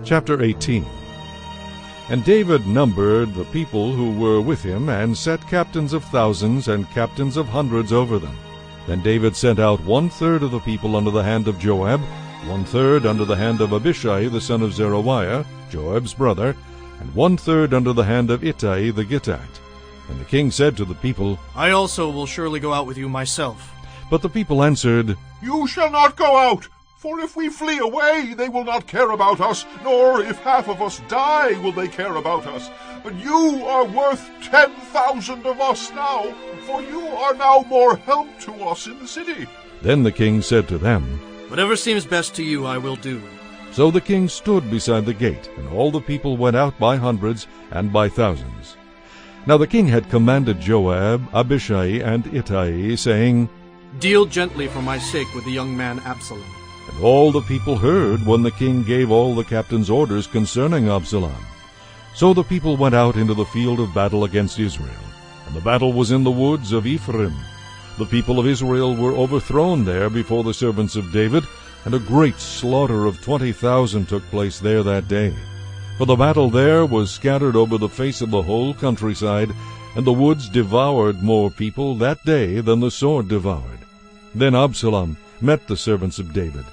Chapter 18. And David numbered the people who were with him, and set captains of thousands and captains of hundreds over them. Then David sent out 1/3 of the people under the hand of Joab, 1/3 under the hand of Abishai the son of Zeruiah, Joab's brother, and 1/3 under the hand of Ittai the Gittite. And the king said to the people, I also will surely go out with you myself. But the people answered, You shall not go out, for if we flee away, they will not care about us, nor if half of us die will they care about us. But you are worth 10,000 of us now, for you are now more help to us in the city. Then the king said to them, Whatever seems best to you I will do. So the king stood beside the gate, and all the people went out by hundreds and by thousands. Now the king had commanded Joab, Abishai, and Ittai, saying, Deal gently for my sake with the young man Absalom. And all the people heard when the king gave all the captains orders concerning Absalom. So the people went out into the field of battle against Israel. And the battle was in the woods of Ephraim. The people of Israel were overthrown there before the servants of David, and a great slaughter of 20,000 took place there that day. For the battle there was scattered over the face of the whole countryside, and the woods devoured more people that day than the sword devoured. Then Absalom met the servants of David.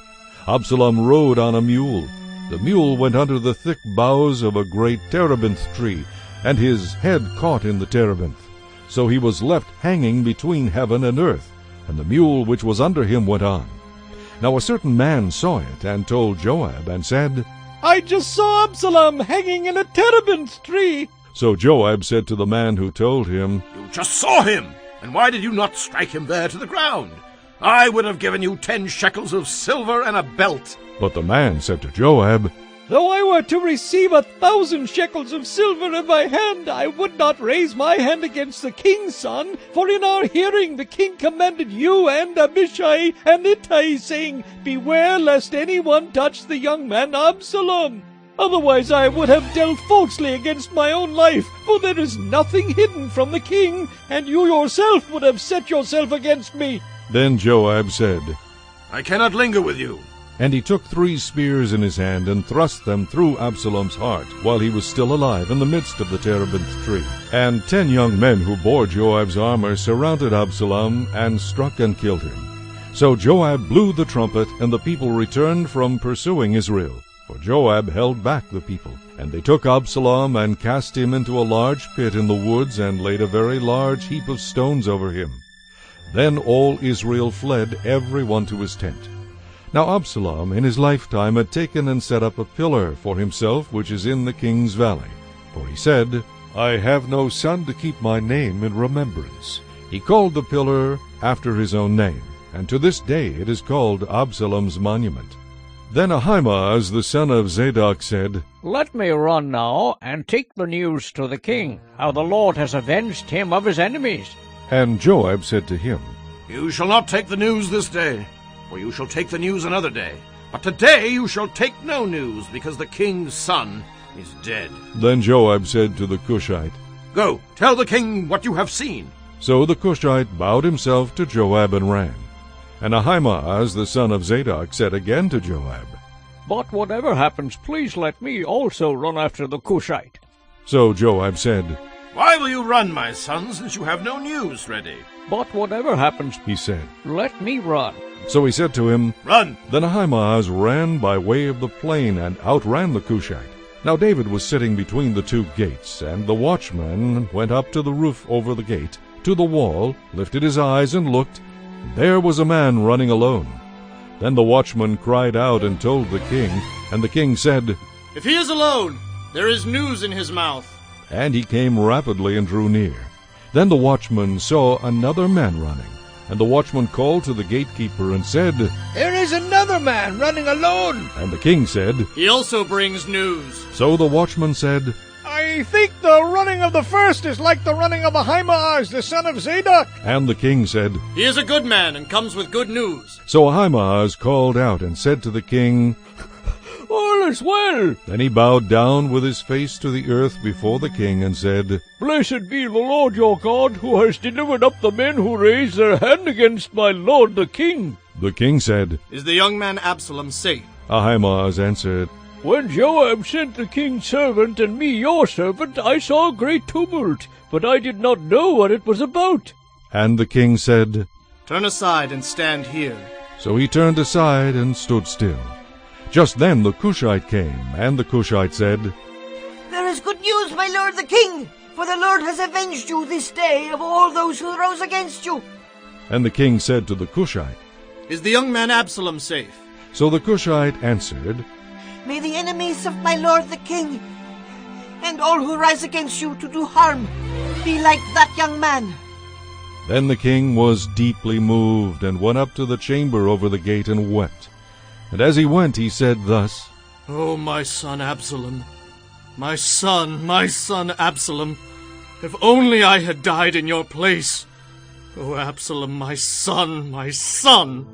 Absalom rode on a mule. The mule went under the thick boughs of a great terebinth tree, and his head caught in the terebinth. So he was left hanging between heaven and earth, and the mule which was under him went on. Now a certain man saw it, and told Joab, and said, I just saw Absalom hanging in a terebinth tree. So Joab said to the man who told him, You just saw him, and why did you not strike him there to the ground? I would have given you 10 shekels of silver and a belt. But the man said to Joab, Though I were to receive 1,000 shekels of silver in my hand, I would not raise my hand against the king's son. For in our hearing the king commanded you and Abishai and Ittai, saying, Beware lest anyone touch the young man Absalom. Otherwise I would have dealt falsely against my own life, for there is nothing hidden from the king, and you yourself would have set yourself against me. Then Joab said, I cannot linger with you. And he took 3 spears in his hand, and thrust them through Absalom's heart, while he was still alive in the midst of the terebinth tree. And 10 young men who bore Joab's armor surrounded Absalom, and struck and killed him. So Joab blew the trumpet, and the people returned from pursuing Israel. For Joab held back the people. And they took Absalom, and cast him into a large pit in the woods, and laid a very large heap of stones over him. Then all Israel fled, every one to his tent. Now Absalom in his lifetime had taken and set up a pillar for himself, which is in the king's valley. For he said, I have no son to keep my name in remembrance. He called the pillar after his own name, and to this day it is called Absalom's monument. Then Ahimaaz the son of Zadok said, Let me run now, and take the news to the king, how the Lord has avenged him of his enemies. And Joab said to him, You shall not take the news this day, for you shall take the news another day. But today you shall take no news, because the king's son is dead. Then Joab said to the Cushite, Go, tell the king what you have seen. So the Cushite bowed himself to Joab and ran. And Ahimaaz the son of Zadok said again to Joab, But whatever happens, please let me also run after the Cushite. So Joab said, Why will you run, my son, since you have no news ready? But whatever happens, he said. Let me run. So he said to him, Run. Then Ahimaaz ran by way of the plain, and outran the Cushite. Now David was sitting between the 2 gates, and the watchman went up to the roof over the gate, to the wall, lifted his eyes, and looked, and there was a man running alone. Then the watchman cried out and told the king, and the king said, If he is alone, there is news in his mouth. And he came rapidly and drew near. Then the watchman saw another man running. And the watchman called to the gatekeeper and said, There is another man running alone. And the king said, He also brings news. So the watchman said, I think the running of the first is like the running of Ahimaaz, the son of Zadok. And the king said, He is a good man and comes with good news. So Ahimaaz called out and said to the king, All is well. Then he bowed down with his face to the earth before the king and said, Blessed be the Lord your God, who has delivered up the men who raised their hand against my lord the king. The king said, Is the young man Absalom safe? Ahimaaz answered, When Joab sent the king's servant and me your servant, I saw a great tumult, but I did not know what it was about. And the king said, Turn aside and stand here. So he turned aside and stood still. Just then the Cushite came, and the Cushite said, There is good news, my lord the king, for the Lord has avenged you this day of all those who rose against you. And the king said to the Cushite, Is the young man Absalom safe? So the Cushite answered, May the enemies of my lord the king, and all who rise against you to do harm, be like that young man. Then the king was deeply moved, and went up to the chamber over the gate and wept. And as he went, he said thus, Oh, my son Absalom, my son Absalom, if only I had died in your place. Oh, Absalom, my son, my son!